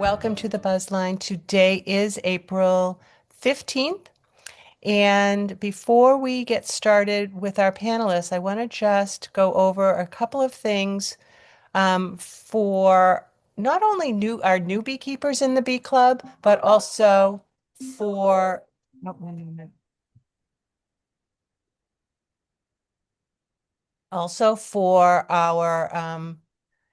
Welcome to the Buzzline. Today is April 15th. And before we get started with our panelists, I want to just go over a couple of things for not only our new beekeepers in the bee club, but also for oh, wait a minute. Also for our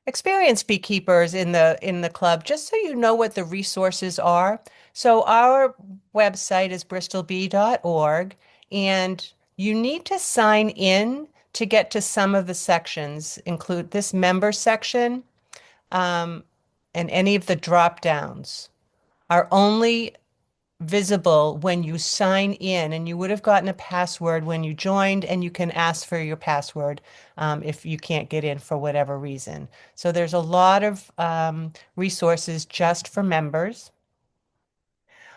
experienced beekeepers in the club, just so you know what the resources are. So our website is bristolbee.org, and you need to sign in to get to some of the sections, include this member section, um, and any of the drop downs are only visible when you sign in, and you would have gotten a password when you joined, and you can ask for your password if you can't get in for whatever reason. So there's a lot of resources just for members.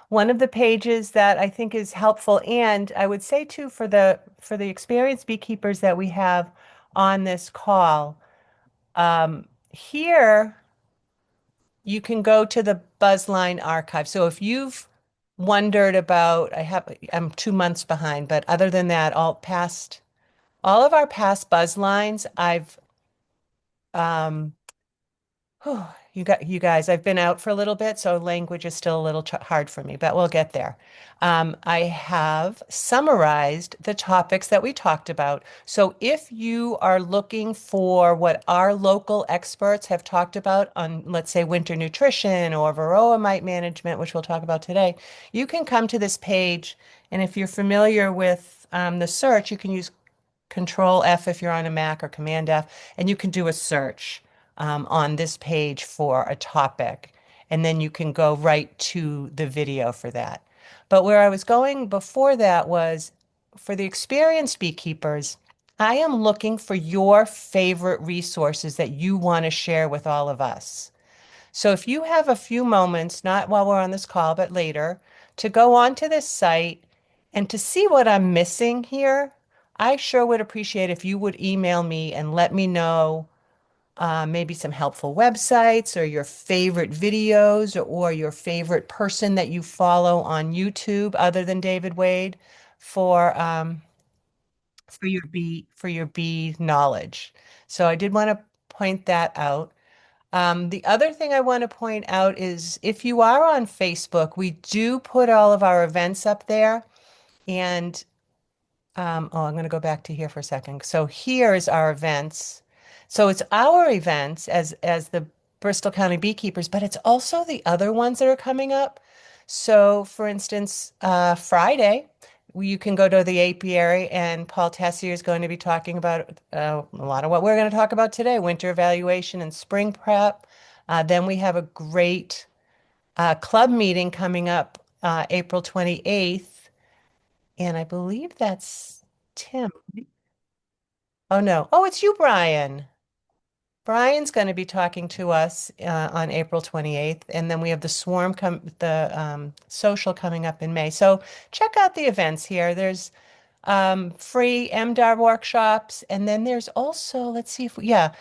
One of the pages that I think is helpful, and I would say too for the experienced beekeepers that we have on this call, here you can go to the Buzzline archive. So if you've wondered about, I'm 2 months behind, but other than that, all of our past Buzzlines, um, you guys, I've been out for a little bit, so language is still a little hard for me, but we'll get there. I have summarized the topics that we talked about. So if you are looking for what our local experts have talked about on, let's say, winter nutrition or Varroa mite management, which we'll talk about today, you can come to this page. And if you're familiar with the search, you can use Control F if you're on a Mac or Command F, and you can do a search on this page for a topic. And then you can go right to the video for that. But where I was going before that was for the experienced beekeepers, I am looking for your favorite resources that you want to share with all of us. So if you have a few moments, not while we're on this call, but later, to go onto this site and to see what I'm missing here, I sure would appreciate if you would email me and let me know maybe some helpful websites or your favorite videos or your favorite person that you follow on YouTube other than David Wade for your bee knowledge. So I did want to point that out. The other thing I want to point out is if you are on Facebook, we do put all of our events up there. And oh, I'm going to go back to here for a second. So here is our events. So it's our events as the Bristol County Beekeepers, but it's also the other ones that are coming up. So for instance, Friday, you can go to the apiary, and Paul Tessier is going to be talking about a lot of what we're going to talk about today, winter evaluation and spring prep. Then we have a great club meeting coming up April 28th, and I believe that's Tim. Oh, no. Oh, it's you, Brian. Brian's going to be talking to us on April 28th, and then we have the social coming up in May. So check out the events here. There's free MDAR workshops, and then there's also, let's see if yeah,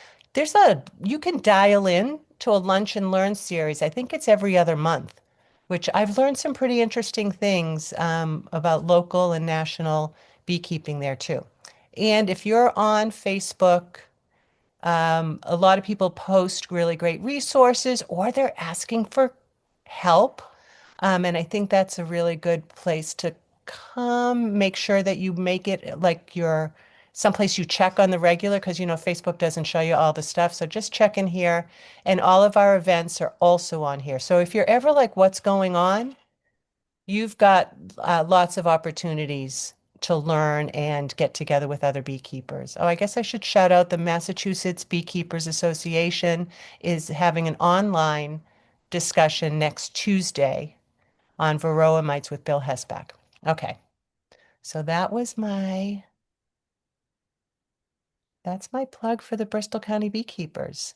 you can dial in to a lunch and learn series. I think it's every other month, which I've learned some pretty interesting things about local and national beekeeping there too. And if you're on Facebook, a lot of people post really great resources or they're asking for help. And I think that's a really good place to come. Make sure that you make it like your someplace you check on the regular because Facebook doesn't show you all the stuff. So just check in here. And all of our events are also on here. So if you're ever like, what's going on? You've got lots of opportunities to learn and get together with other beekeepers. Oh, I guess I should shout out the Massachusetts Beekeepers Association is having an online discussion next Tuesday on Varroa mites with Bill Hesback. Okay, so that's my plug for the Bristol County Beekeepers.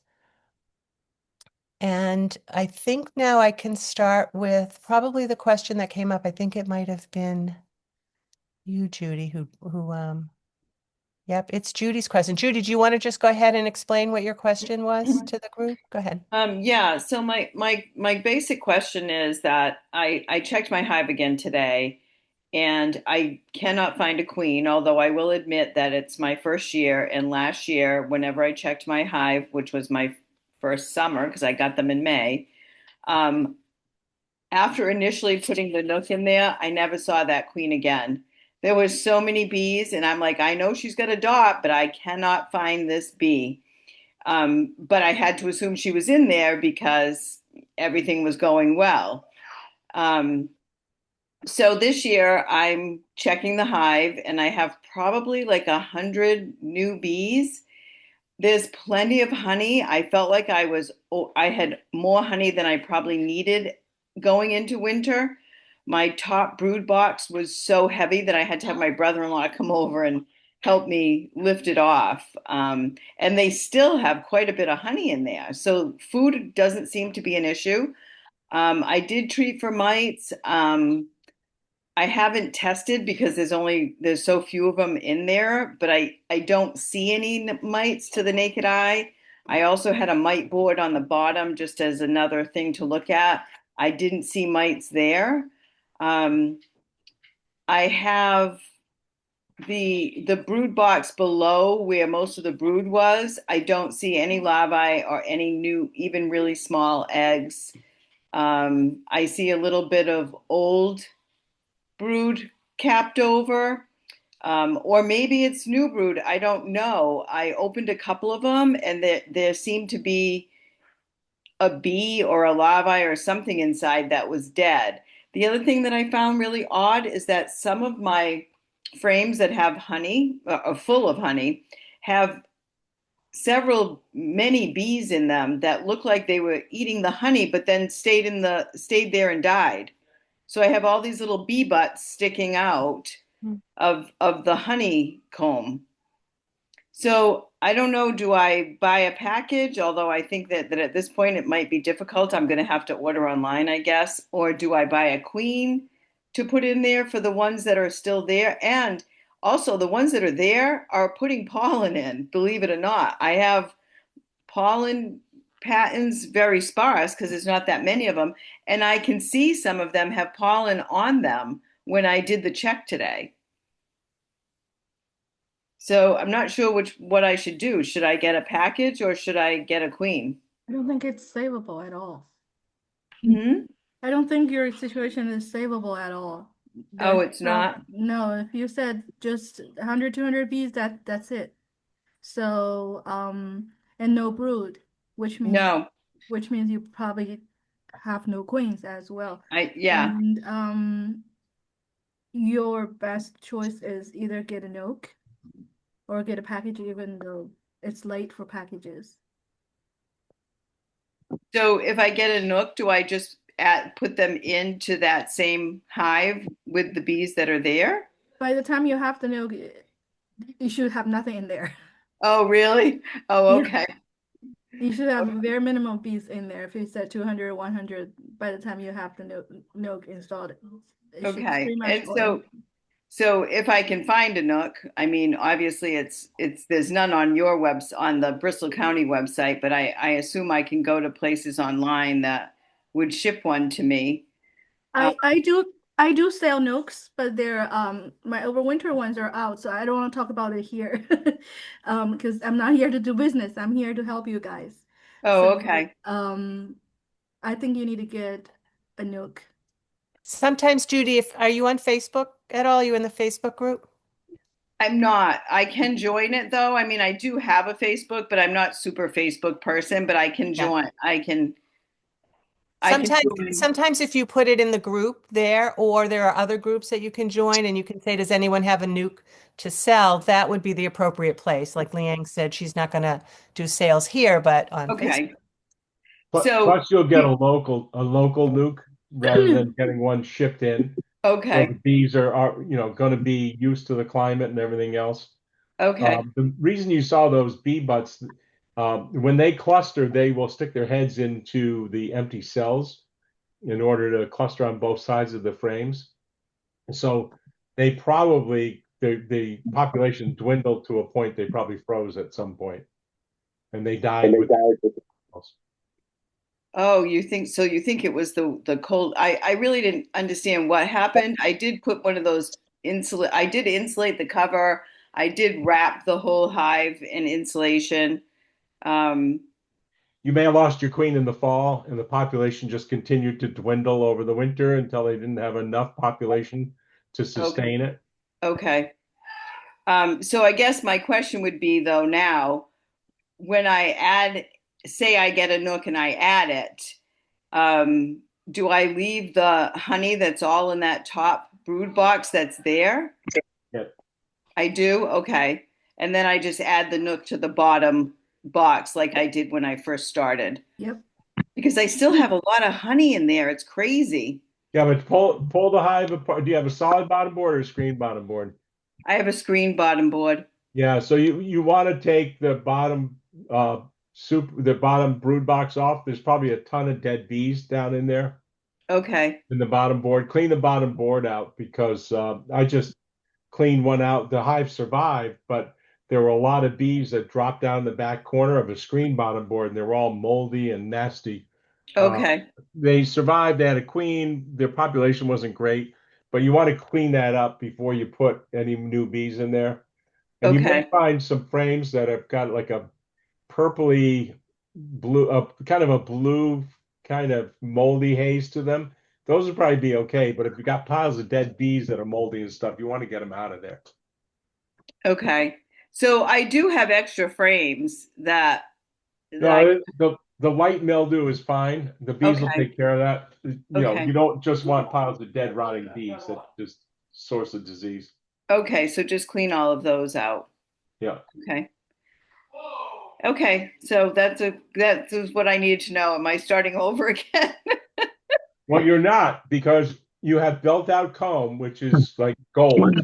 And I think now I can start with probably the question that came up. I think it might have been you, Judy, who Yep, it's Judy's question. Judy, do you want to just go ahead and explain what your question was to the group? Go ahead. Yeah, so my basic question is that I checked my hive again today and I cannot find a queen, although I will admit that it's my first year, and last year whenever I checked my hive, which was my first summer because I got them in May, um, after initially putting the nook in there, I never saw that queen again. There was so many bees and I'm like, I know she's got a dot, but I cannot find this bee. But I had to assume she was in there because everything was going well. Um, so this year I'm checking the hive and I have probably like 100 new bees. There's plenty of honey. I felt like I had more honey than I probably needed going into winter. My top brood box was so heavy that I had to have my brother-in-law come over and help me lift it off. And they still have quite a bit of honey in there. So food doesn't seem to be an issue. I did treat for mites. I haven't tested because there's so few of them in there, but I don't see any mites to the naked eye. I also had a mite board on the bottom just as another thing to look at. I didn't see mites there. Um, I have the brood box below where most of the brood was. I don't see any larvae or any new, even really small eggs. I see a little bit of old brood capped over. Or maybe it's new brood. I don't know. I opened a couple of them and there seemed to be a bee or a larvae or something inside that was dead. The other thing that I found really odd is that some of my frames that have honey, are full of honey, have many bees in them that look like they were eating the honey, but then stayed there and died. So I have all these little bee butts sticking out of the honeycomb. So I don't know, do I buy a package? Although I think that at this point it might be difficult. I'm going to have to order online, I guess. Or do I buy a queen to put in there for the ones that are still there? And also the ones that are there are putting pollen in, believe it or not. I have pollen patterns very sparse because there's not that many of them. And I can see some of them have pollen on them when I did the check today. So I'm not sure what I should do. Should I get a package or should I get a queen? I don't think it's savable at all. Hmm. I don't think your situation is savable at all. Oh, There's it's not? no, if you said just 100, 200 bees, that's it. So, and no brood, which means No. you probably have no queens as well. Yeah. And your best choice is either get an oak or get a package, even though it's late for packages. So if I get a nook, do I just put them into that same hive with the bees that are there? By the time you have the milk, you should have nothing in there. Oh, really? Oh, Yeah. okay. You should have very minimal bees in there. If you said 200 or 100, by the time you have the milk installed, it should Okay. pretty much And all in. so if I can find a nook, I mean, obviously there's none on your on the Bristol County website, but I assume I can go to places online that would ship one to me. Uh, I do sell nooks, but they're my overwinter ones are out, so I don't want to talk about it here. Because I'm not here to do business. I'm here to help you guys. So oh, okay. I think you need to get a nook. Sometimes, Judy, if are you on Facebook at all? You in the Facebook group? I'm not. I can join it though. I mean, I do have a Facebook, but I'm not super Facebook person, but I can Yeah. join. I can Sometimes, join. sometimes if you put it in the group there, or there are other groups that you can join, and you can say, "Does anyone have a nuke to sell?" That would be the appropriate place. Like Liang said, she's not going to do sales here, but on Facebook. Okay. So, Plus, you'll get a local nuke rather than getting one shipped in. So the okay. bees are going to be used to the climate and everything else. Okay. The reason you saw those bee butts, when they cluster, they will stick their heads into the empty cells in order to cluster on both sides of the frames. So they probably the population dwindled to a point they probably froze at some point, and they died with. Oh, you think so? You think it was the cold? I really didn't understand what happened. I did put one of those insulate. I did insulate the cover. I did wrap the whole hive in insulation. Um, You may have lost your queen in the fall, and the population just continued to dwindle over the winter until they didn't have enough population to okay, sustain it. okay. So I guess my question would be though now, when I add, say I get a nook and I add it, um, do I leave the honey that's all in that top brood box that's there? Yeah. I do? Okay. And then I just add the nook to the bottom box like I did when I first started. Yep. Because I still have a lot of honey in there. It's crazy. Yeah, but pull the hive apart. Do you have a solid bottom board or a screen bottom board? I have a screen bottom board. Yeah, so you want to take the bottom the bottom brood box off. There's probably a ton of dead bees down in there Okay. in the bottom board. Clean the bottom board out because I just cleaned one out. The hive survived, but there were a lot of bees that dropped down the back corner of a screen bottom board, and they were all moldy and nasty. Uh, Okay. they survived. They had a queen. Their population wasn't great, but you want to clean that up before you put any new bees in there. And you may Okay. find some frames that have got like a purpley blue, kind of a blue, kind of moldy haze to them. Those would probably be okay. But if you got piles of dead bees that are moldy and stuff, you want to get them out of there. Okay. So I do have extra frames that I No, the light mildew is fine. The bees will okay. take care of that. You know, Okay. you don't just want piles of dead rotting bees that just source of disease. Okay. So just clean all of those out. Yeah. Okay. Okay. So that is what I needed to know. Am I starting over again? Well, you're not because you have built out comb, which is like gold,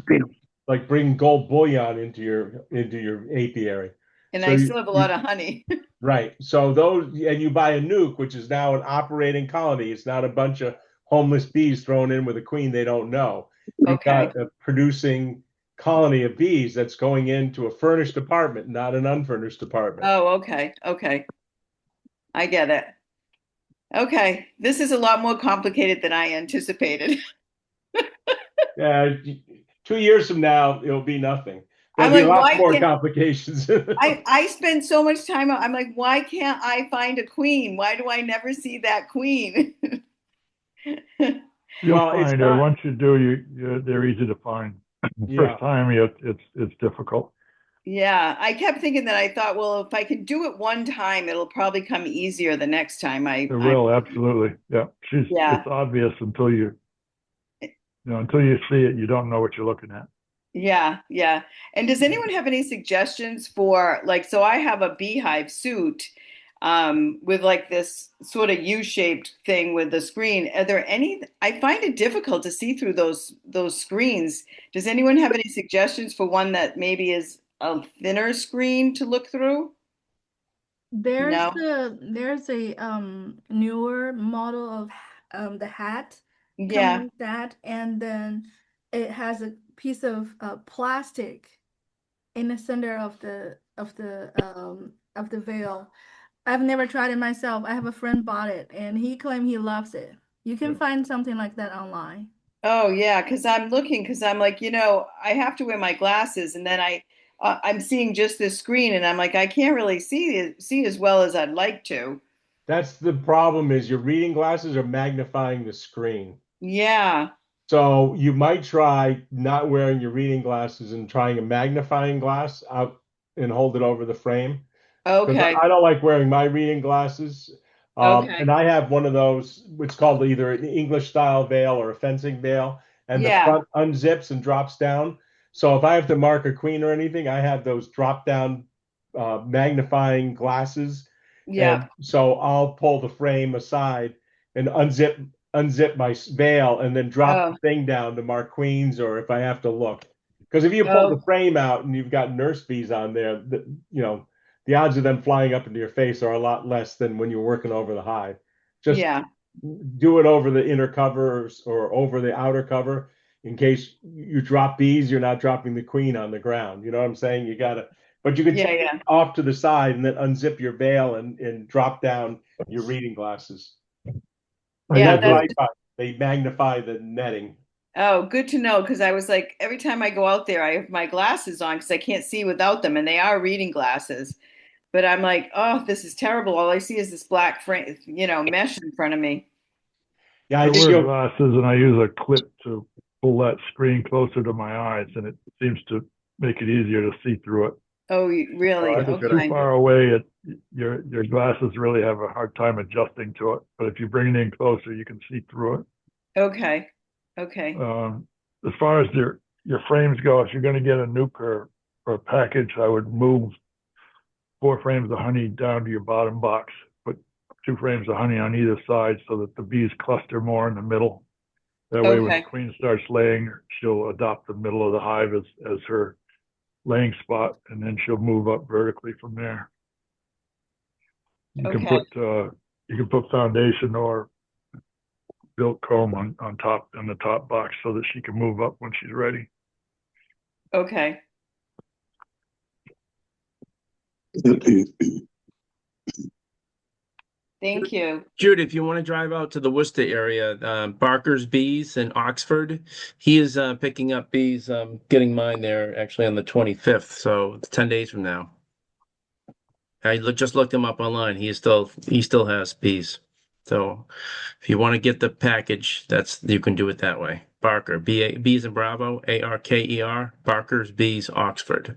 like bring gold bullion into your apiary. And So I still have a lot of honey. right. So those, and you buy a nuke, which is now an operating colony. It's not a bunch of homeless bees thrown in with a queen they don't know. You've Okay. got a producing colony of bees that's going into a furnished apartment, not an unfurnished apartment. Oh, okay. Okay. I get it. Okay. This is a lot more complicated than I anticipated. Yeah, 2 years from now, it'll be nothing. There'll I'm be like, lots why more can't complications. I spend so much time I'm like, why can't I find a queen? Why do I never see that queen? You'll Well, it's find her. not. Once you do, they're easy to find. Yeah. First time, it's difficult. Yeah, I kept thinking that I thought, well, if I can do it one time, it'll probably come easier the next time. It will, absolutely. Yeah, Yeah, it's obvious until you see it, you don't know what you're looking at. yeah, yeah. And does anyone have any suggestions for like, so I have a beehive suit with like this sort of U-shaped thing with the screen. Are there any, I find it difficult to see through those screens. Does anyone have any suggestions for one that maybe is a thinner screen to look through? No? There's a newer model of the hat coming Yeah. with that, and then it has a piece of plastic in the center of the veil. I've never tried it myself. I have a friend bought it and he claimed he loves it. You can find something like that online. Oh yeah, because I'm looking because I'm like, I have to wear my glasses and then I'm seeing just this screen and I'm like, I can't really see as well as I'd like to. That's the problem is your reading glasses are magnifying the screen. Yeah. So you might try not wearing your reading glasses and trying a magnifying glass out and hold it over the frame. Because Okay. I don't like wearing my reading glasses. Okay. And I have one of those, it's called either an English style veil or a fencing veil, and the Yeah. front unzips and drops down. So if I have to mark a queen or anything, I have those drop down magnifying glasses. Yeah. And so I'll pull the frame aside and unzip my veil and then drop Oh. the thing down to mark queens or if I have to look. Because if you pull the Oh. frame out and you've got nurse bees on there, the odds of them flying up into your face are a lot less than when you're working over the hive. Just Yeah. do it over the inner covers or over the outer cover. in case you drop bees, you're not dropping the queen on the ground. You know what I'm saying? You gotta, but you can Yeah, take yeah. it off to the side and then unzip your veil and drop down your reading glasses. And Yeah, that's what that's I find. They magnify the netting. Oh, good to know because I was like, every time I go out there, I have my glasses on because I can't see without them, and they are reading glasses. But I'm like, oh, this is terrible. All I see is this black frame, mesh in front of me. Yeah, I I think wear you'll, glasses and I use a clip to pull that screen closer to my eyes, and it seems to make it easier to see through it. Oh, oh, really? that's a If it's good too Okay. idea. far away, your glasses really have a hard time adjusting to it. But if you bring it in closer, you can see through it. Okay. Okay. As far as your frames go, if you're going to get a nuke or a package, I would move 4 frames of honey down to your bottom box. Put 2 frames of honey on either side so that the bees cluster more in the middle. That way, when the Okay. queen starts laying, she'll adopt the middle of the hive as her laying spot, and then she'll move up vertically from there. You can Okay. put foundation or built comb on top in the top box so that she can move up when she's ready. Okay. Thank you. Jude, if you want to drive out to the Worcester area, Barker's Bees in Oxford, he is picking up bees. Getting mine there actually on the 25th, so it's 10 days from now. Just looked him up online. He still has bees. So if you want to get the package, you can do it that way. Barker, Bees in Bravo, Arker, Barker's Bees, Oxford.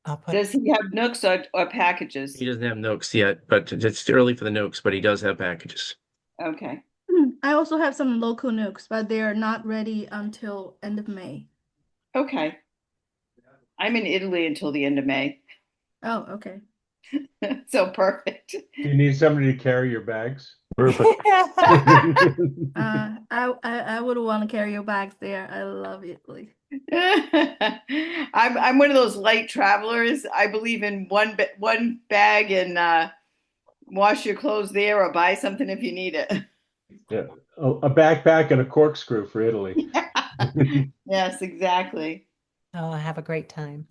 I'll put, Does he have nooks or packages? He doesn't have Nooks yet, but it's early for the Nooks, but he does have packages. Okay. I also have some local nukes, but they're not ready until end of May. Okay. I'm in Italy until the end of May. Oh, okay. So perfect. You need somebody to carry your bags. Perfect. I would want to carry your bags there. I love Italy. I'm one of those light travelers. I believe in one bag and wash your clothes there or buy something if you need it. Yeah, a backpack and a corkscrew for Italy. Yes, exactly. oh, have a great time.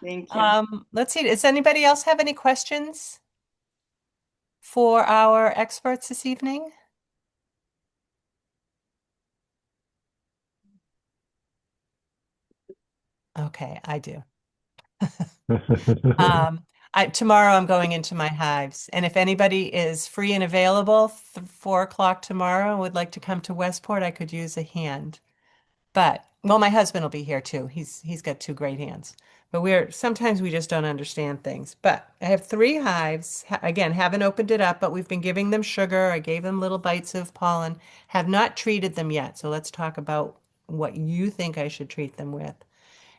Thank you. Let's see. Does anybody else have any questions for our experts this evening? Okay, I do. Tomorrow I'm going into my hives, and if anybody is free and available, 4 o'clock tomorrow, and would like to come to Westport, I could use a hand. But well, my husband will be here too. He's got 2 great hands. But sometimes we just don't understand things. But I have 3 hives. Again, haven't opened it up, but we've been giving them sugar. I gave them little bites of pollen. Have not treated them yet. So let's talk about what you think I should treat them with.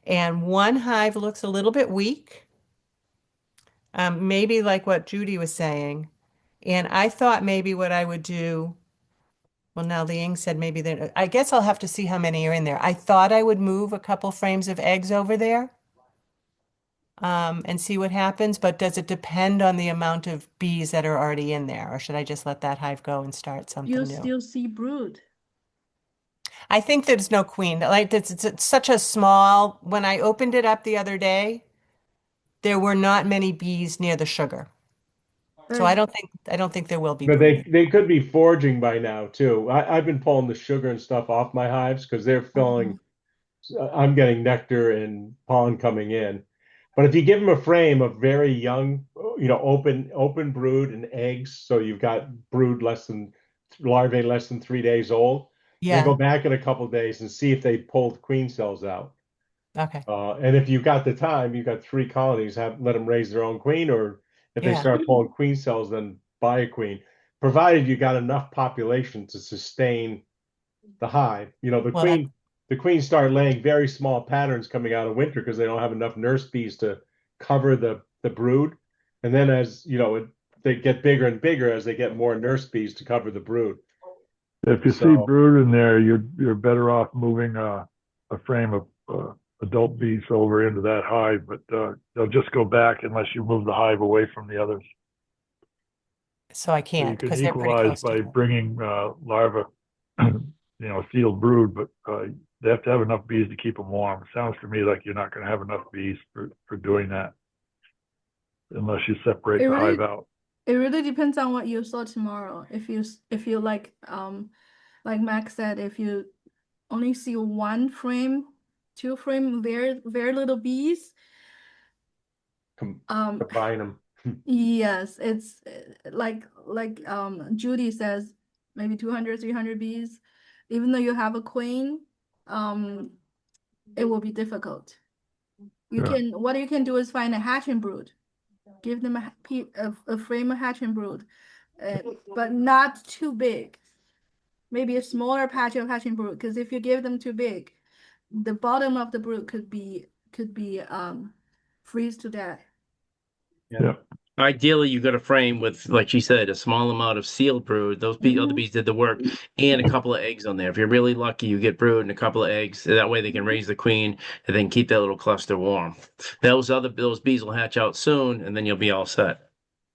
And one hive looks a little bit weak, maybe like what Judy was saying. And I thought maybe what I would do, well, now the Ing said maybe that, I guess I'll have to see how many are in there. I thought I would move a couple frames of eggs over there, and see what happens, but does it depend on the amount of bees that are already in there, or should I just let that hive go and start something You new? still see brood. I think there's no queen. Like it's such a small, when I opened it up the other day, there were not many bees near the sugar. So Right. I don't think there will be But brood. they could be foraging by now too. I've been pulling the sugar and stuff off my hives because they're filling. I'm getting nectar and pollen coming in. But if you give them a frame of very young, open brood and eggs, so you've got brood larvae less than 3 days old, then go Yeah. back in a couple of days and see if they pulled queen cells out. Okay. And if you've got the time, you've got 3 colonies, let them raise their own queen, or if they Yeah. start pulling queen cells, then buy a queen, provided you got enough population to sustain the hive. The Well, that, queens start laying very small patterns coming out of winter because they don't have enough nurse bees to cover the brood. And then as they get bigger and bigger as they get more nurse bees to cover the brood. If you see So brood in there, you're better off moving a frame of adult bees over into that hive, but they'll just go back unless you move the hive away from the others. So I So you can't can because they're pretty equalize close by together. bringing larvae, sealed brood, but they have to have enough bees to keep them warm. It sounds to me like you're not going to have enough bees for doing that unless you separate It the hive really out. it really depends on what you saw tomorrow. If you like Max said, if you only see one frame, two frame, very little bees, um Combine them. yes, it's Judy says, maybe 200, 300 bees. Even though you have a queen, um it will be difficult. Yeah. What you can do is find a hatching brood. Give them a frame of hatching brood, uh, but not too big. Maybe a smaller patch of hatching brood, because if you give them too big, the bottom of the brood could be freeze to death. Yeah. Ideally, you got a frame with, like she said, a small amount of sealed brood. Those other bees did the work, and a couple of eggs on there. If you're really lucky, you get brood and a couple of eggs. That way, they can raise the queen and then keep that little cluster warm. Those bees will hatch out soon, and then you'll be all set.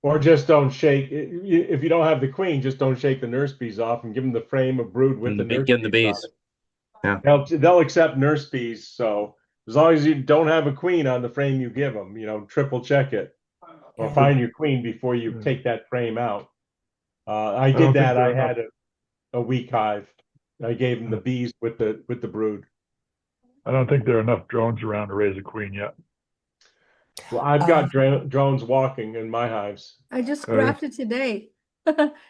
Or just don't shake. If you don't have the queen, just don't shake the nurse bees off and give them the frame of brood with the nurse Getting the bees on bees. it. Yeah. They'll accept nurse bees. So as long as you don't have a queen on the frame you give them, triple check it or Okay. find your queen before you Yeah. take that frame out. I I did don't think that. there I are enough. had a weak hive. I gave them the bees with the brood. I don't think there are enough drones around to raise a queen yet. Well, I've Um, got drones walking in my hives. I just Oh, yeah. grabbed it today.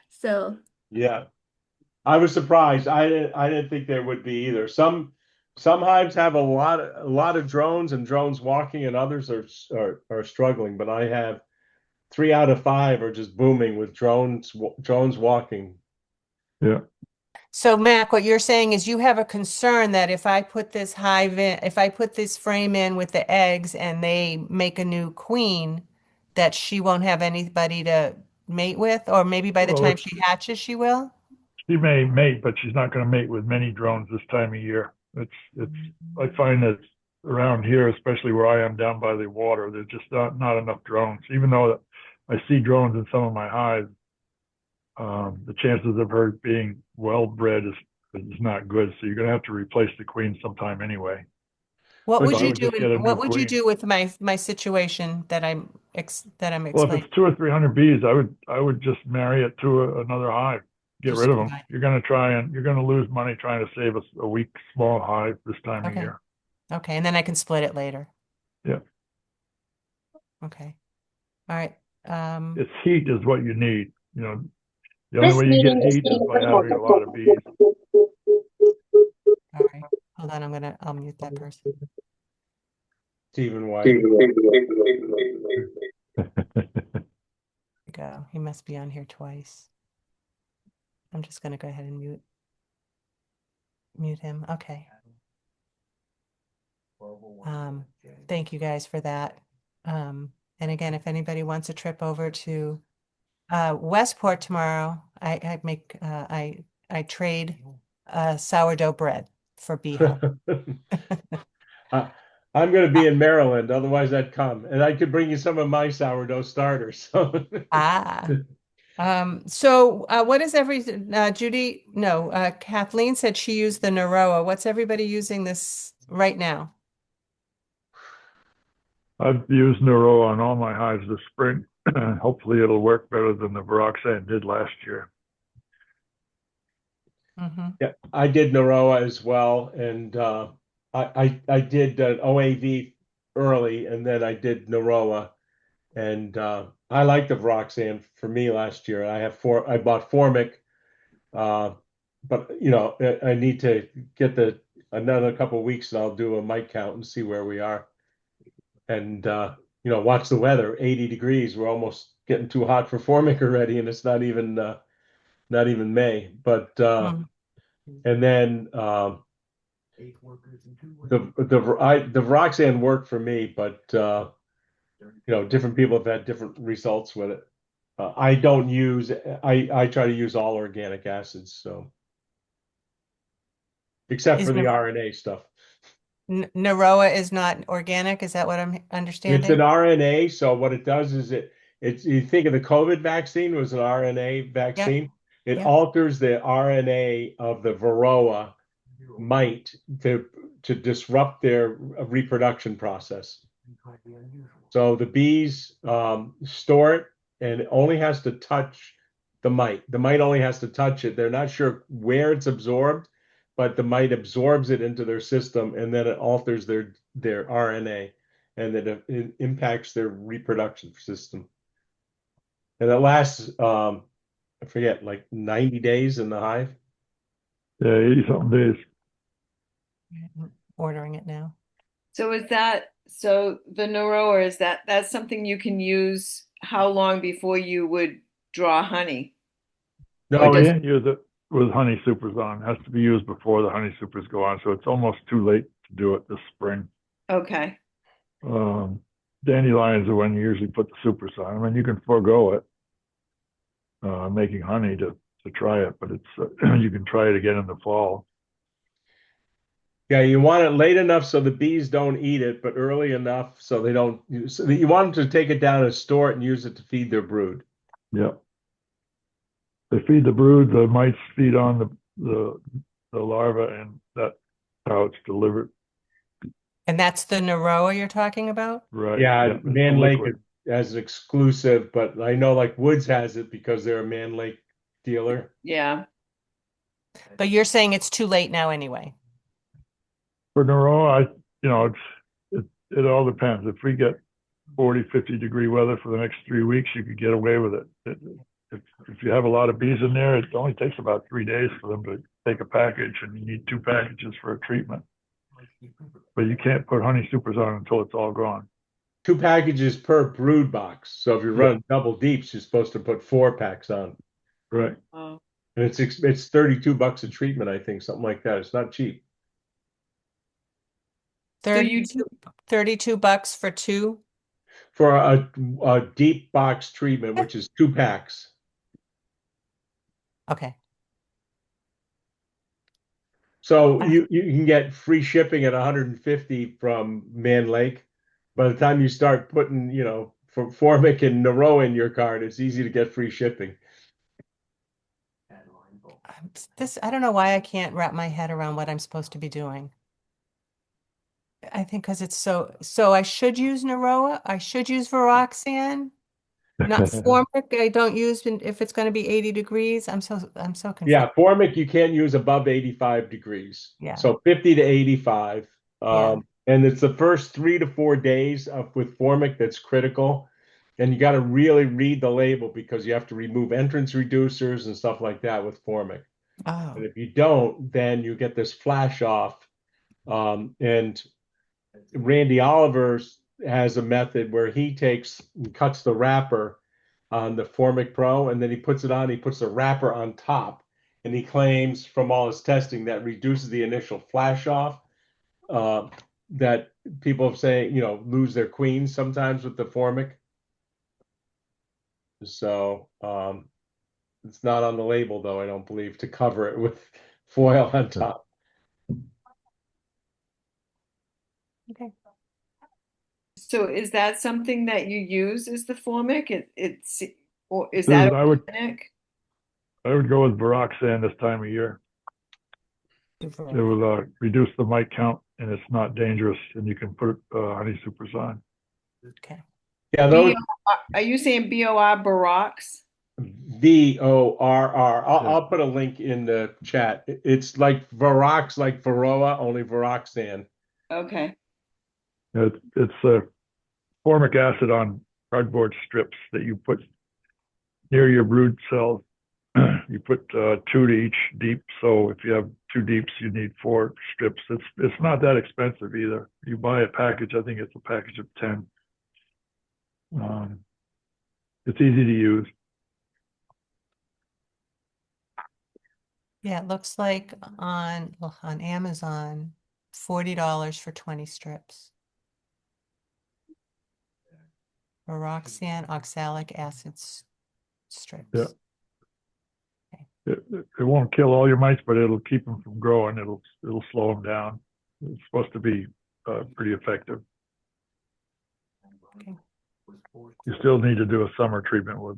So Yeah, I was surprised. I didn't think there would be either. Some hives have a lot of drones and drones walking, and others are struggling. But I have 3 out of 5 are just booming with drones walking. Yeah. so Mac, what you're saying is you have a concern that if I put this hive in, if I put this frame in with the eggs and they make a new queen, that she won't have anybody to mate with, or maybe by the Well, time she hatches, she will? she may mate, but she's not going to mate with many drones this time of year. It's. I find that around here, especially where I am down by the water, there's just not enough drones. Even though I see drones in some of my hives, the chances of her being well bred is not good. So you're going to have to replace the queen sometime anyway. What But would So I you would do just get a what new would you queen. do with my situation that I'm Well, if explaining? it's 200 or 300 bees, I would just marry it to another hive. Get Just rid of them. combine. You're going to lose money trying to save a weak small hive this time of Okay. year. Okay, and then I can split it later. Yeah. Okay. All right. It's heat is what you need. The only way you get heat is by having a lot of bees. All right. Hold on, I'll mute that person. Stephen White. Go. He must be on here twice. I'm just gonna go ahead and mute him. Okay. Thank you guys for that. And again, if anybody wants a trip over to Westport tomorrow, I trade sourdough bread for bee help. I'm going to be in Maryland, otherwise I'd come, and I could bring you some of my sourdough starters. So What is Judy? No, Kathleen said she used the Naroa. What's everybody using this right now? I've used Neuro on all my hives this spring. Hopefully it'll work better than the Varroxan did last year. Mm-hmm. yeah, I did Naroa as well, and I did OAV early, and then I did Naroa, and I like the Varroxan for me last year. I bought Formic, but I need to get another couple of weeks, and I'll do a mite count and see where we are, and watch the weather. 80 degrees. We're almost getting too hot for Formic already, and it's not even May. But and then the Varroxan worked for me, but different people have had different results with it. I don't use. I try to use all organic acids, so except Is for the RNA stuff. Naroa is not organic? Is that what I'm It's an understanding? RNA, so what it does is it you think of the COVID vaccine was an RNA vaccine. It Yep. alters the RNA of the Varroa mite to disrupt their reproduction process. So the bees store it, and it only has to touch the mite. The mite only has to touch it. They're not sure where it's absorbed, but the mite absorbs it into their system, and then it alters their RNA, and then it impacts their reproduction system. And it lasts, I forget, like 90 days in the hive. Yeah, 80 something days. I'm ordering it now. So so the Noroa, that's something you can use how long before you would draw honey? No, You does- can't use it with honey supers on. It has to be used before the honey supers go on. So it's almost too late to do it this spring. Okay. Dandelions are when you usually put the supers on. I mean, you can forego it, making honey to try it, but it's you can try it again in the fall. yeah, you want it late enough so the bees don't eat it, but early enough so they don't. So you want them to take it down and store it and use it to feed their brood. Yeah. They feed the brood, the mites feed on the larva, and that's how it's delivered. And that's the Noroa you're talking about? Right. Yeah, it's Man a Lake liquid. has an exclusive, but I know like Woods has it because they're a Man Lake dealer. Yeah. But you're saying it's too late now anyway. For Noroa, it all depends. If we get 40, 50 degree weather for the next 3 weeks, you could get away with it. If you have a lot of bees in there, it only takes about 3 days for them to take a package, and you need 2 packages for a treatment. But you can't put honey supers on until it's all gone. 2 packages per brood box. So if you're running double deeps, you're supposed to put 4 packs on. Right. Oh. And it's $32 a treatment, I think, something like that. It's not cheap. So you 32 bucks for 2? For a deep box treatment, which is 2 packs. Okay. So you can get free shipping at 150 from Man Lake. By the time you start putting, from Formic and Noroa in your cart, it's easy to get free shipping. I don't know why I can't wrap my head around what I'm supposed to be doing. I think because it's so I should use Noroa. I should use Varroxan, not Formic. I don't use if it's going to be 80 degrees. I'm so confused. Yeah, Formic you can't use above 85 degrees. Yeah. So 50 to 85. Yeah. And it's the first 3 to 4 days with Formic that's critical. And you got to really read the label because you have to remove entrance reducers and stuff like that with Formic. Oh. And if you don't, then you get this flash off. And Randy Oliver has a method where he cuts the wrapper on the Formic Pro, and then he puts it on, he puts the wrapper on top, and he claims from all his testing that reduces the initial flash off, that people say, lose their queens sometimes with the Formic. So it's not on the label, though, I don't believe, to cover it with foil on top. Okay. So is that something that you use? Is the Formic? Or is that I would organic? go with Varroxan this time of year. It will reduce the mite count, and it's not dangerous, and you can put honey supers on. Okay. Yeah, those Are you saying BOR Barox? VORR. I'll put a link in the chat. It's like Varrox, like Varroa, only Varroxan. Okay. It's formic acid on cardboard strips that you put near your brood cells. You put 2 to each deep. So if you have 2 deeps, you need 4 strips. It's not that expensive either. You buy a package. I think it's a package of 10. It's easy to use. Yeah, it looks like on Amazon, $40 for 20 strips. Varroxan oxalic acid strips. Yeah. It won't kill all your mites, but it'll keep them from growing. It'll slow them down. It's supposed to be pretty effective. Okay. You still need to do a summer treatment with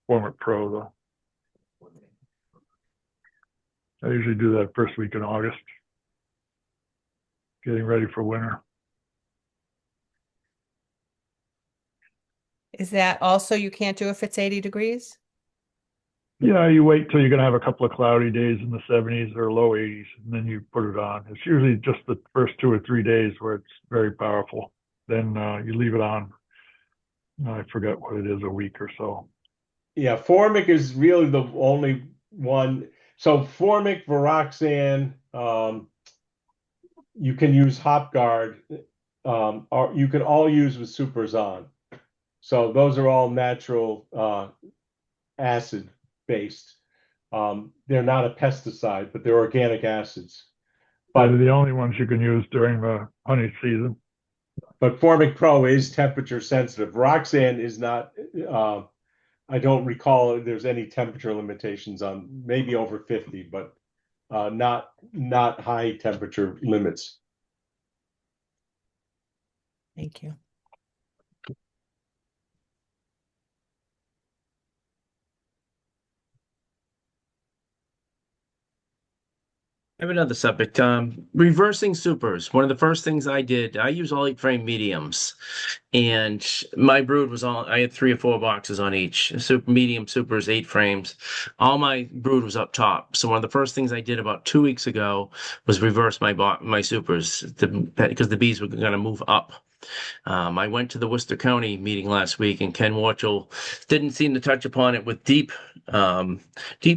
Formic Pro, though. I usually do that first week in August, getting ready for winter. Is that also you can't do if it's 80 degrees? Yeah, you wait till you're going to have a couple of cloudy days in the 70s or low 80s, and then you put it on. It's usually just the first 2 or 3 days where it's very powerful. Then you leave it on. I forget what it is, a week or so. Yeah, Formic is really the only one. So Formic, Varroxan, you can use HopGuard, or you can all use with supers on. So those are all natural acid based. They're not a pesticide, but they're organic acids. But But they're the only ones you can use during the honey season. but Formic Pro is temperature sensitive. Roxanne is not. I don't recall if there's any temperature limitations on, maybe over 50, but not high temperature limits. Thank you. I have another subject. Reversing supers. One of the first things I did, I use all 8-frame mediums, and my brood was all. I had 3 or 4 boxes on each. Super medium supers, 8 frames. All my brood was up top. So one of the first things I did about 2 weeks ago was reverse my supers because the bees were going to move up. I went to the Worcester County meeting last week, and Ken Warchel didn't seem to touch upon it with deep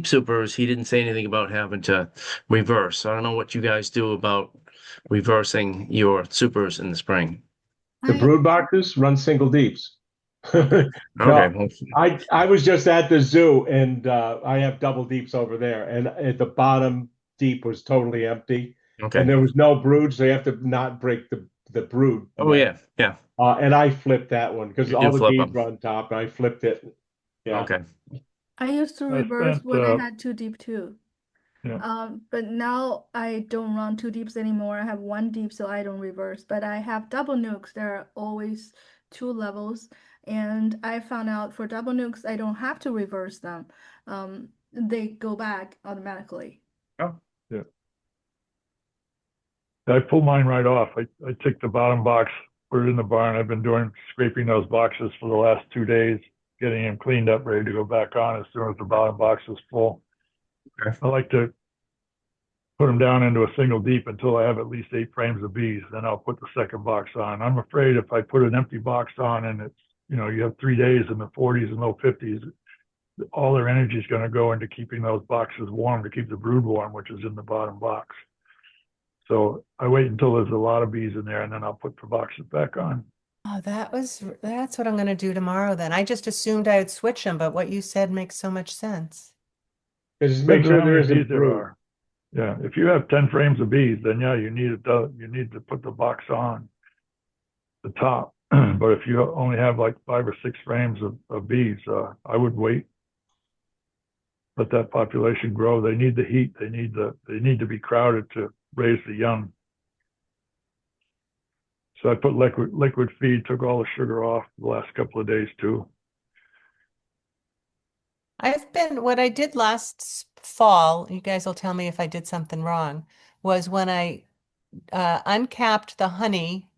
supers. He didn't say anything about having to reverse. I don't know what you guys do about reversing your supers in the spring. The I brood boxes run single deeps. No, Okay. Well, I was just at the zoo, and I have double deeps over there, and at the bottom deep was totally empty, okay. and there was no brood, so you have to not break the brood Oh net. yeah, yeah. And I flipped that one because You do all the flip bees them. were on top, and I flipped it. Yeah. Okay. used to I reverse spent, when I had too deep too. Yeah. But now I don't run 2 deeps anymore. I have 1 deep, so I don't reverse. But I have double nukes. There are always 2 levels, and I found out for double nukes I don't have to reverse them. They go back automatically. Oh, Yeah. I pull mine right off. I take the bottom box, put it in the barn. I've been scraping those boxes for the last 2 days, getting them cleaned up, ready to go back on as soon as the bottom box is full. okay. I like to put them down into a single deep until I have at least 8 frames of bees. Then I'll put the second box on. I'm afraid if I put an empty box on and it's, you have 3 days in the 40s and low 50s, all their energy is going to go into keeping those boxes warm to keep the brood warm, which is in the bottom box. So I wait until there's a lot of bees in there, and then I'll put the boxes back on. Oh, that's what I'm going to do tomorrow then. I just assumed I would switch them, but what you said makes so much sense. Just make Depends on sure how there many isn't bees there brood. are. Yeah, if you have 10 frames of bees, then yeah, you need to put the box on the top. But if you only have like 5 or 6 frames of bees, I would wait. Let that population grow. They need the heat. They need to be crowded to raise the young. So I put liquid feed, took all the sugar off the last couple of days too. What I did last fall, you guys will tell me if I did something wrong, was when I uncapped the honey,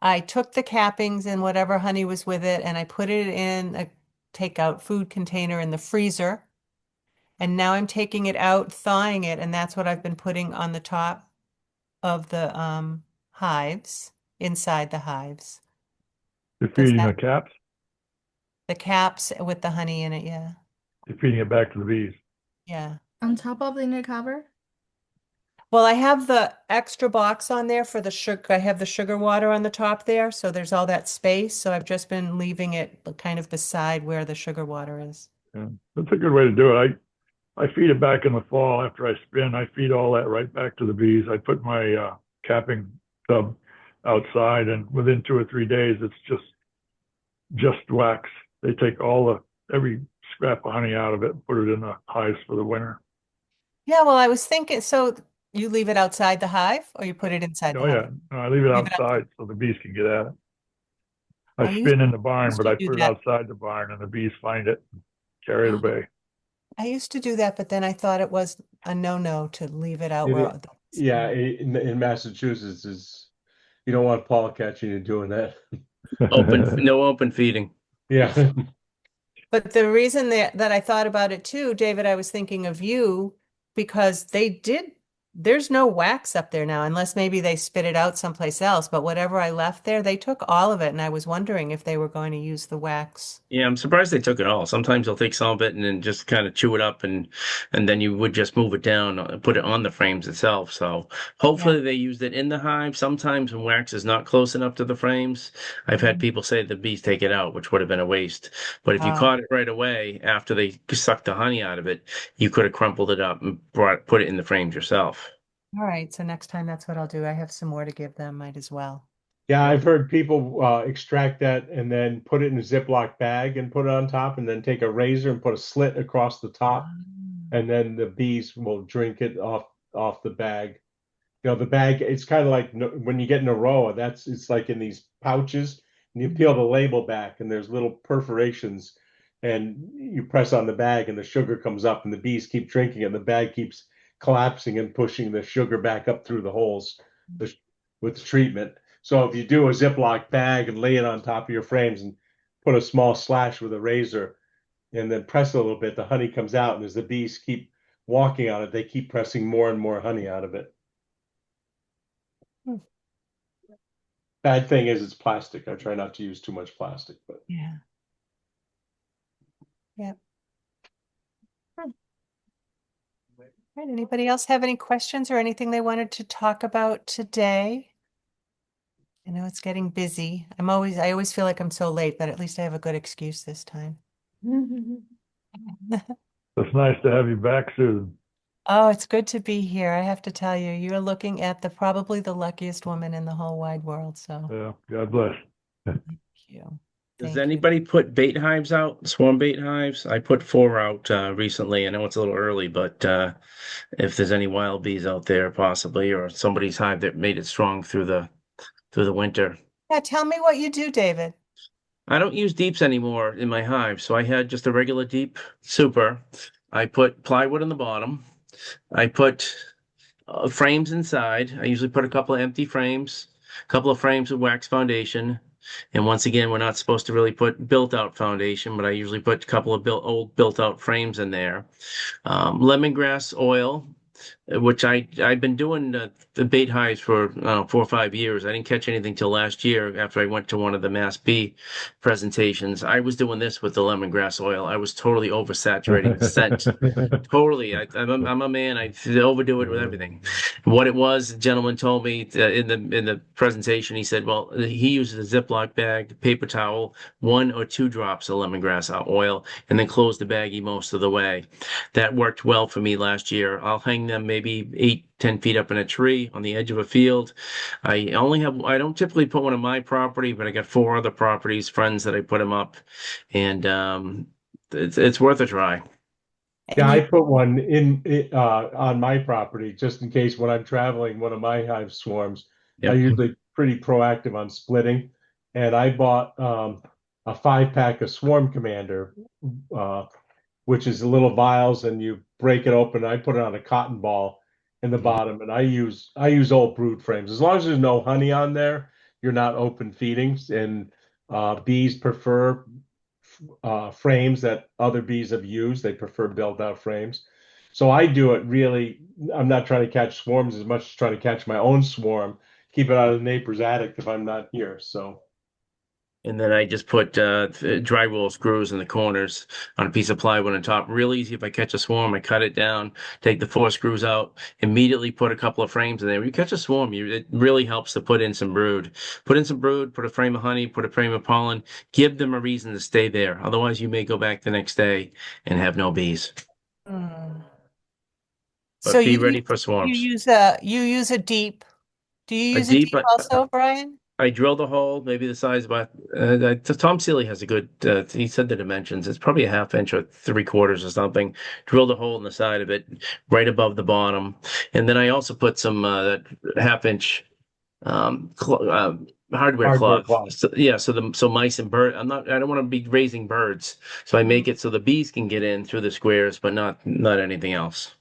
I took the cappings and whatever honey was with it, and I put it in a takeout food container in the freezer. And now I'm taking it out, thawing it, and that's what I've been putting on the top of the hives, inside the hives. You're Does feeding the that, caps. the caps with the honey in it, yeah. You're feeding it back to the bees. Yeah. On top of the inner cover? Well, I have the extra box on there for the sugar. I have the sugar water on the top there, so there's all that space. So I've just been leaving it kind of beside where the sugar water is. Yeah, that's a good way to do it. I feed it back in the fall after I spin. I feed all that right back to the bees. I put my capping tub outside, and within 2 or 3 days, it's just wax. They take every scrap of honey out of it and put it in the hives for the winter. Yeah, well, I was thinking, so you leave it outside the hive or you put it inside the Oh yeah, hive? no, I leave it Leave it out. outside so the bees can get at it. I spin in the barn, used but to I do put it that. outside the barn and the bees find it, carry it away. I used to do that, but then I thought it was a no-no to leave it out It, where. yeah, in Massachusetts is you don't want Paul catching you doing that. No open feeding. Yeah. But the reason that I thought about it too, David, I was thinking of you because there's no wax up there now, unless maybe they spit it out someplace else. But whatever I left there, they took all of it. And I was wondering if they were going to use the wax. Yeah, I'm surprised they took it all. Sometimes they'll take some of it and then just kind of chew it up, and then you would just move it down, put it on the frames itself. So hopefully they used it in the hive. Sometimes when wax is not close enough to the frames, I've had people say the bees take it out, which would have been a waste. But if you caught it right away after they sucked the honey out of it, you could have crumpled it up and put it in the frames yourself. All right. So next time that's what I'll do. I have some more to give them. Might as well. Yeah, I've heard people extract that and then put it in a Ziploc bag and put it on top, and then take a razor and put a slit across the top, and then the bees will drink it off the bag. You know, the bag, it's kind of like when you get Naroa, it's like in these pouches, and you peel the label back, and there's little perforations, and you press on the bag, and the sugar comes up, and the bees keep drinking it, and the bag keeps collapsing and pushing the sugar back up through the holes with the treatment. So if you do a Ziploc bag and lay it on top of your frames and put a small slash with a razor and then press a little bit, the honey comes out. And as the bees keep walking on it, they keep pressing more and more honey out of it. Bad thing is it's plastic. I try not to use too much plastic, but Yeah. Yeah. Right. Anybody else have any questions or anything they wanted to talk about today? I know it's getting busy. I always feel like I'm so late, but at least I have a good excuse this time. It's nice to have you back, Susan. Oh, it's good to be here. I have to tell you, you're looking at probably the luckiest woman in the whole wide world. So Yeah, God bless. thank you. Does Thank you. anybody put bait hives out, swarm bait hives? I put 4 out recently. I know it's a little early, but if there's any wild bees out there, possibly, or somebody's hive that made it strong through the winter. Yeah, tell me what you do, David. I don't use deeps anymore in my hive, so I had just a regular deep super. I put plywood on the bottom. I put frames inside. I usually put a couple of empty frames, a couple of frames of wax foundation. And once again, we're not supposed to really put built-out foundation, but I usually put a couple of old built-out frames in there. Lemongrass oil, which I've been doing the bait hives for 4 or 5 years. I didn't catch anything till last year after I went to one of the Mass Bee presentations. I was doing this with the lemongrass oil. I was totally oversaturating the scent. Totally. I'm a man. I overdo it with everything. What it was, the gentleman told me in the presentation, he said, well, he uses a Ziploc bag, paper towel, 1 or 2 drops of lemongrass oil, and then close the baggie most of the way. That worked well for me last year. I'll hang them maybe 8-10 feet up in a tree on the edge of a field. I don't typically put one on my property, but I got 4 other properties, friends that I put them up, and it's worth a try. yeah, I put one in on my property just in case when I'm traveling one of my hive swarms. Yep. I'm usually pretty proactive on splitting, and I bought a 5-pack of Swarm Commander, which is little vials, and you break it open. I put it on a cotton ball in the bottom, and I use old brood frames. As long as there's no honey on there, you're not open feeding, and bees prefer frames that other bees have used. They prefer built out frames. So I do it really, I'm not trying to catch swarms as much as trying to catch my own swarm, keep it out of the neighbor's attic if I'm not here. So. And then I just put drywall screws in the corners on a piece of plywood on top. Real easy. If I catch a swarm, I cut it down, take the 4 screws out, immediately put a couple of frames in there. When you catch a swarm, it really helps to put in some brood. Put in some brood, put a frame of honey, put a frame of pollen. Give them a reason to stay there. Otherwise, you may go back the next day and have no bees. Mm. But So be ready for swarms. you use a deep. Do you A use a deep, deep also, Brian? I drilled a hole, maybe the size about. Tom Seeley has a good. He said the dimensions. It's probably a 1/2 inch or 3/4 or something. Drilled a hole in the side of it, right above the bottom, and then I also put some that 1/2 inch hardware Hardware cloth. cloth. So, yeah, so mice and bird. I don't want to be raising birds, so I make it so the bees can get in through the squares, but not anything else.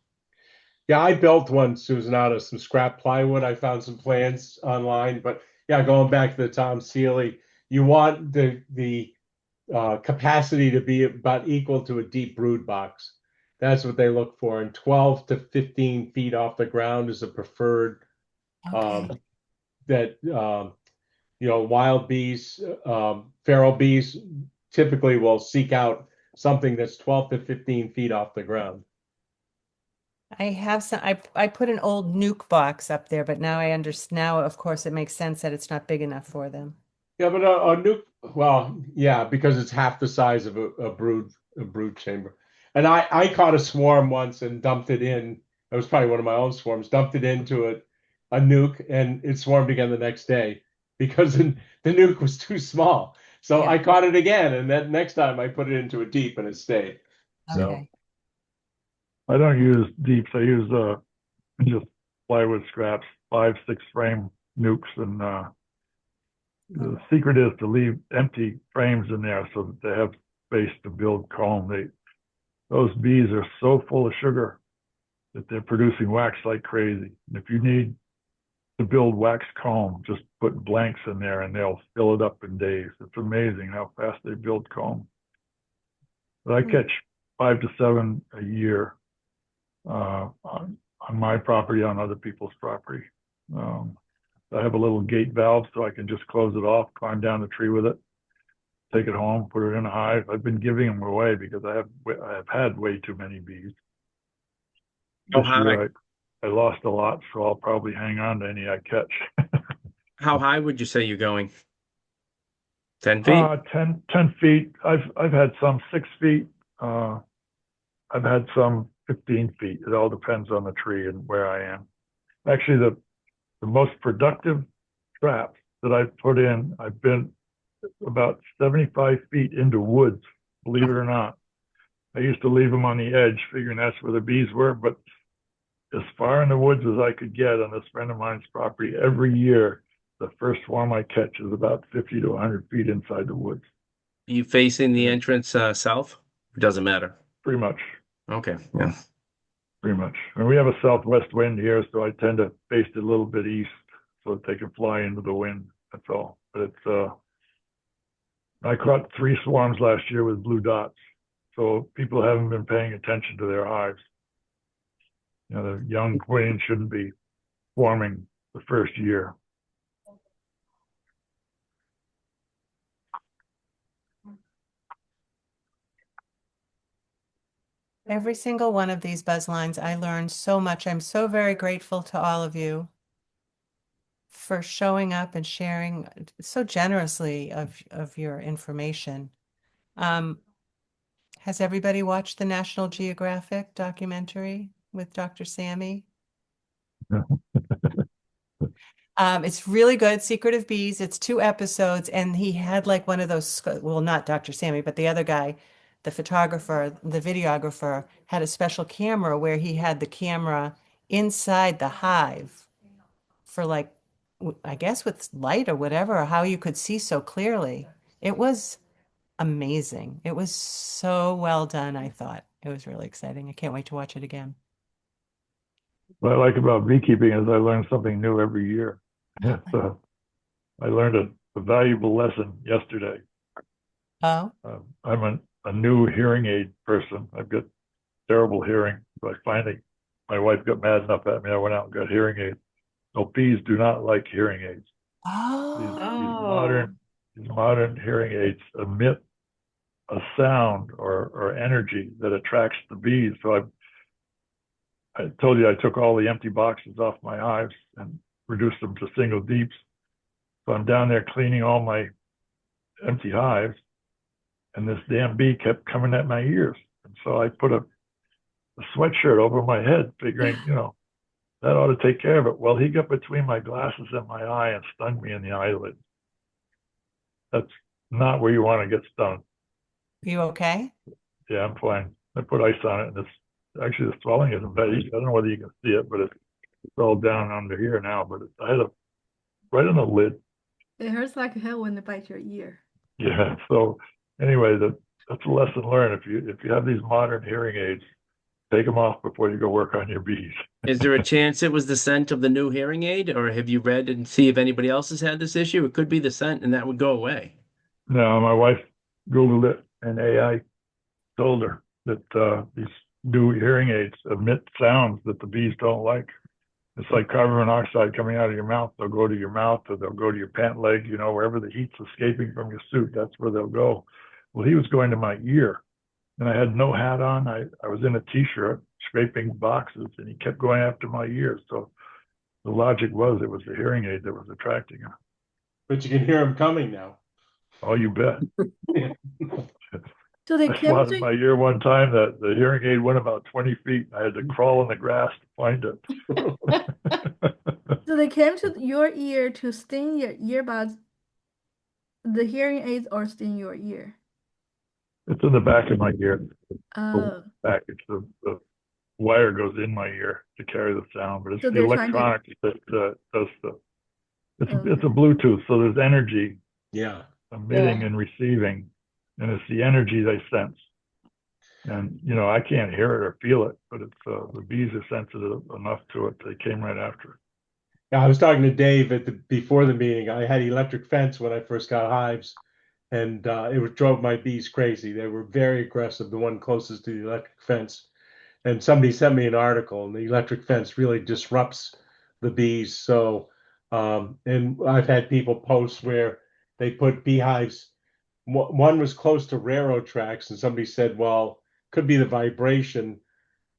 Yeah, I built one, Susan, out of some scrap plywood. I found some plans online, but yeah, going back to the Tom Seeley, you want the capacity to be about equal to a deep brood box. That's what they look for, and 12 to 15 feet off the ground is a preferred Okay. that wild bees, feral bees typically will seek out something that's 12 to 15 feet off the ground. I have some, I put an old nuke box up there, but now I understand, now of course it makes sense that it's not big enough for them. Yeah, but a nuke, well, yeah, because it's half the size of a brood chamber. And I caught a swarm once and dumped it in. It was probably one of my own swarms. Dumped it into a nuke, and it swarmed again the next day because the nuke was too small. So Yeah. I caught it again, and then next time I put it into a deep, and it stayed. So Okay. I don't use deeps. I use just plywood scraps, 5, 6 frame nukes, and the secret is to leave empty frames in there so that they have space to build comb. Those bees are so full of sugar that they're producing wax like crazy. And if you need to build wax comb, just put blanks in there and they'll fill it up in days. It's amazing how fast they build comb. But I catch 5 to 7 a year on my property, on other people's property. I have a little gate valve so I can just close it off, climb down the tree with it, take it home, put it in a hive. I've been giving them away because I have had way too many bees. How This high? year I lost a lot, so I'll probably hang on to any I catch. How high would you say you're going? 10 feet? 10 feet. I've had some 6 feet. I've had some 15 feet. It all depends on the tree and where I am. Actually, the most productive traps that I've put in, I've been about 75 feet into woods, believe it or not. I used to leave them on the edge, figuring that's where the bees were, but as far in the woods as I could get on this friend of mine's property, every year, the first swarm I catch is about 50 to 100 feet inside the woods. You facing the entrance south? It doesn't matter. Pretty much. Okay, yeah. Pretty much. And we have a southwest wind here, so I tend to face it a little bit east so that they can fly into the wind. That's all. But it's I caught 3 swarms last year with blue dots. So people haven't been paying attention to their hives. The young queen shouldn't be swarming the first year. Every single one of these buzz lines, I learned so much. I'm so very grateful to all of you for showing up and sharing so generously of your information. Has everybody watched the National Geographic documentary with Dr. Sammy? It's really good. Secret of Bees. It's 2 episodes, and he had like one of those, well, not Dr. Sammy, but the other guy, the photographer, the videographer, had a special camera where he had the camera inside the hive for like, I guess with light or whatever, or how you could see so clearly. It was amazing. It was so well done, I thought. It was really exciting. I can't wait to watch it again. What I like about beekeeping is I learn something new every year. So I learned a valuable lesson yesterday. Oh, I'm a new hearing aid person. I've got terrible hearing. So my wife got mad enough at me. I went out and got hearing aids. So bees do not like hearing aids. These oh, modern hearing aids emit a sound or energy that attracts the bees. So I told you I took all the empty boxes off my hives and reduced them to single deeps. So I'm down there cleaning all my empty hives, and this damn bee kept coming at my ears. And so I put a sweatshirt over my head, figuring, that ought to take care of it. Well, he got between my glasses and my eye and stung me in the eyelid. That's not where you want to get stung. you okay? Yeah, I'm fine. I put ice on it, and actually the swelling isn't bad. I don't know whether you can see it, but it's all down under here now. But I had a right on the lid. It hurts like hell when they bite your ear. Yeah. So anyway, that's a lesson learned. If you have these modern hearing aids, take them off before you go work on your bees. Is there a chance it was the scent of the new hearing aid, or have you read and see if anybody else has had this issue? It could be the scent, and that would go away. No, my wife Googled it, and AI told her that these new hearing aids emit sounds that the bees don't like. It's like carbon monoxide coming out of your mouth. They'll go to your mouth, or they'll go to your pant leg, wherever the heat's escaping from your suit, that's where they'll go. Well, he was going to my ear, and I had no hat on. I was in a t-shirt scraping boxes, and he kept going after my ear. So the logic was it was the hearing aid that was attracting him. But you can hear them coming now. Oh, you bet. So they I came swatted to my ear one time that the hearing aid went about 20 feet. I had to crawl in the grass to find it. so they came to your ear to sting your earbuds, the hearing aids, or sting your ear. It's in the back of my ear. Oh, Back. It's the wire goes in my ear to carry the sound, but it's So the they're trying to- electronics that does it's Okay. a Bluetooth, so there's energy Yeah. emitting and receiving, and it's the energy they sense. And I can't hear it or feel it, but it's the bees are sensitive enough to it. They came right after it. Yeah, I was talking to Dave before the meeting. I had electric fence when I first got hives, and drove my bees crazy. They were very aggressive, the one closest to the electric fence. And somebody sent me an article, and the electric fence really disrupts the bees. So, and I've had people post where they put beehives. One was close to railroad tracks, and somebody said, well, could be the vibration.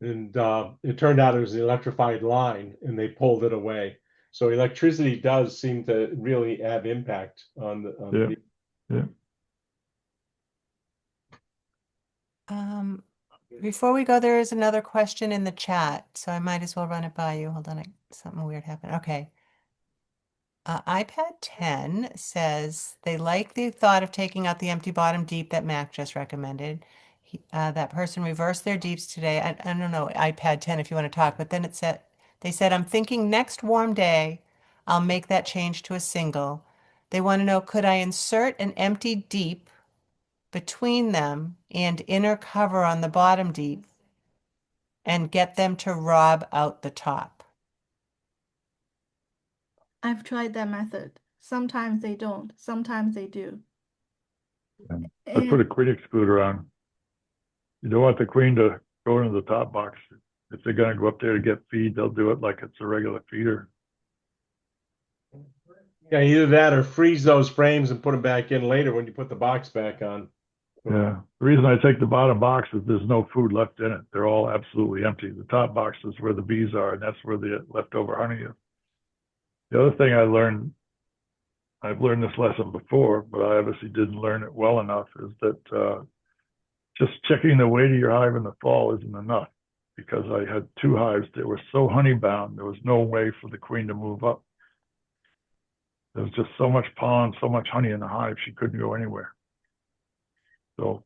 And it turned out it was the electrified line, and they pulled it away. So electricity does seem to really have impact on the bee. Yeah. Before we go, there is another question in the chat, so I might as well run it by you. Hold on, something weird happened. Okay. iPad 10 says they like the thought of taking out the empty bottom deep that Mac just recommended. That person reversed their deeps today. I don't know, iPad 10, if you want to talk, but then they said, I'm thinking next warm day, I'll make that change to a single. They want to know, could I insert an empty deep between them and inner cover on the bottom deep and get them to rob out the top? I've tried that method. Sometimes they don't. Sometimes they do. I put a queen excluder on. You don't want the queen to go into the top box. If they're going to go up there to get feed, they'll do it like it's a regular feeder. Yeah, either that or freeze those frames and put them back in later when you put the box back on. Yeah. The reason I take the bottom box is there's no food left in it. They're all absolutely empty. The top box is where the bees are, and that's where the leftover honey is. The other thing I've learned this lesson before, but I obviously didn't learn it well enough, is that just checking the weight of your hive in the fall isn't enough, because I had 2 hives that were so honey bound, there was no way for the queen to move up. There was just so much pollen, so much honey in the hive, she couldn't go anywhere. So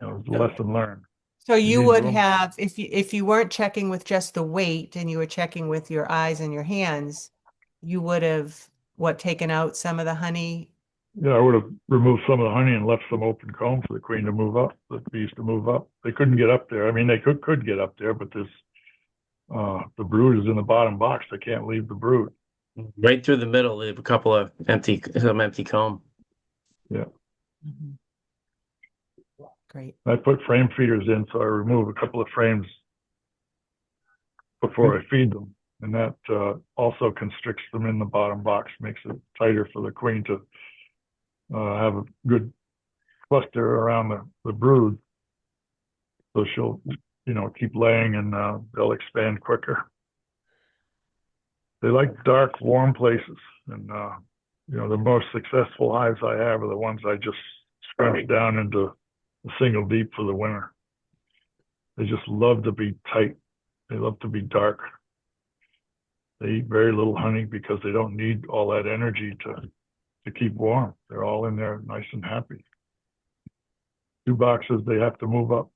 it was a lesson learned. So You you need would room. have, if you weren't checking with just the weight and you were checking with your eyes and your hands, you would have, taken out some of the honey? Yeah, I would have removed some of the honey and left some open comb for the queen to move up, the bees to move up. They couldn't get up there. I mean, they could get up there, but there's the brood is in the bottom box. They can't leave the brood. Right through the middle, leave a couple of empty comb. Yeah. Mhm. Great. I put frame feeders in, so I remove a couple of frames before I feed them. And that also constricts them in the bottom box, makes it tighter for the queen to have a good cluster around the brood. So she'll, keep laying, and they'll expand quicker. They like dark, warm places. And, the most successful hives I have are the ones I just scrunch down into a single deep for the winter. They just love to be tight. They love to be dark. They eat very little honey because they don't need all that energy to keep warm. They're all in there nice and happy. 2 boxes, they have to move up.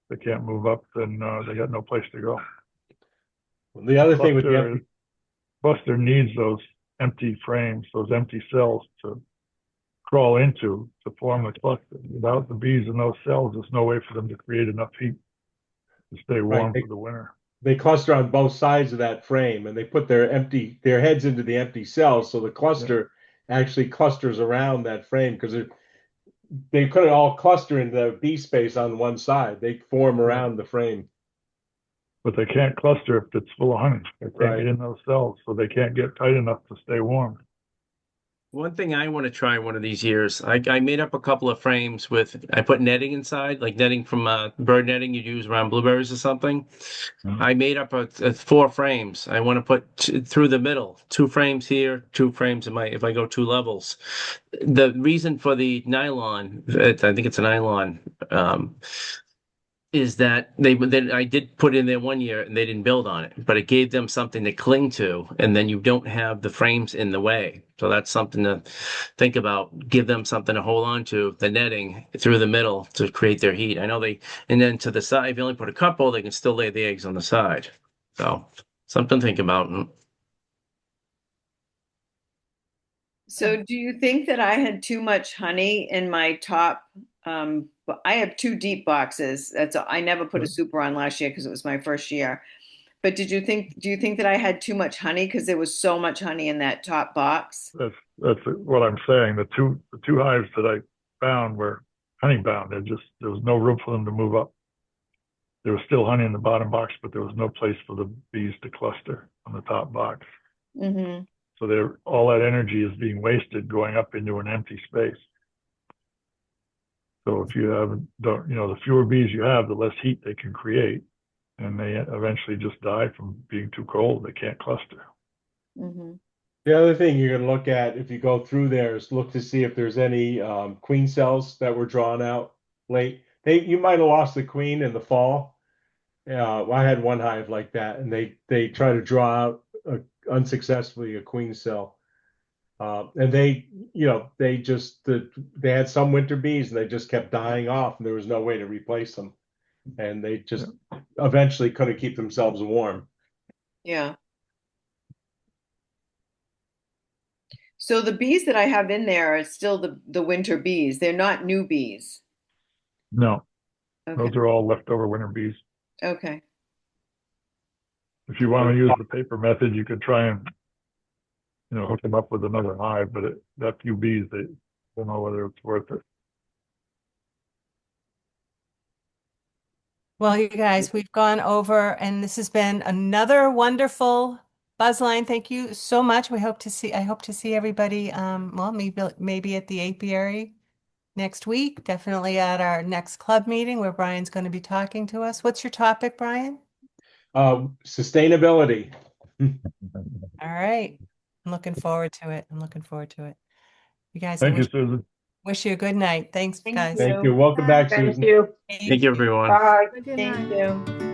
If they can't move up, then they got no place to go. The other thing with the Buster needs those empty frames, those empty cells to crawl into to form the cluster. Without the bees in those cells, there's no way for them to create enough heat to stay warm Right. for the winter. They cluster on both sides of that frame, and they put their heads into the empty cells, so the cluster actually clusters around that frame because they couldn't all cluster in the bee space on one side. They form around the frame. But they can't cluster if it's full of honey. They can't Right. get in those cells, so they can't get tight enough to stay warm. One thing I want to try one of these years, I made up a couple of frames I put netting inside, like netting from bird netting you'd use around blueberries or something. I made up 4 frames. I want to put through the middle, 2 frames here, 2 frames if I go 2 levels. The reason for the nylon, I think it's a nylon, is that I did put in there one year and they didn't build on it, but it gave them something to cling to, and then you don't have the frames in the way. So that's something to think about. Give them something to hold on to, the netting through the middle to create their heat. I know and then to the side, if you only put a couple, they can still lay the eggs on the side. So something to think about. So do you think that I had too much honey in my top? I have 2 deep boxes. I never put a super on last year because it was my first year. But do you think that I had too much honey because there was so much honey in that top box? That's what I'm saying. The two hives that I found were honey bound. There was no room for them to move up. There was still honey in the bottom box, but there was no place for the bees to cluster on the top box. Mm-hmm. So all that energy is being wasted going up into an empty space. So if the fewer bees you have, the less heat they can create, and they eventually just die from being too cold. They can't cluster. Mm-hmm. The other thing you're going to look at if you go through there is look to see if there's any queen cells that were drawn out late. You might have lost the queen in the fall. I had one hive like that, and they try to draw out unsuccessfully a queen cell. And they had some winter bees and they just kept dying off, and there was no way to replace them. And they just eventually couldn't keep themselves warm. Yeah. So the bees that I have in there are still the winter bees. They're not new bees. No, Okay. those are all leftover winter bees. Okay. If you want to use the paper method, you could try and hook them up with another hive, but that few bees, they don't know whether it's worth it. Well, you guys, we've gone over, and this has been another wonderful Buzzline. Thank you so much. I hope to see everybody, well, maybe at the apiary next week, definitely at our next club meeting where Brian's going to be talking to us. What's your topic, Brian? Sustainability. All right. I'm looking forward to it. You guys, Thank you, Susan. wish you a good night. Thanks, guys. Thank you. Welcome back, Susan. Thank you, everyone. Good Thank night. you.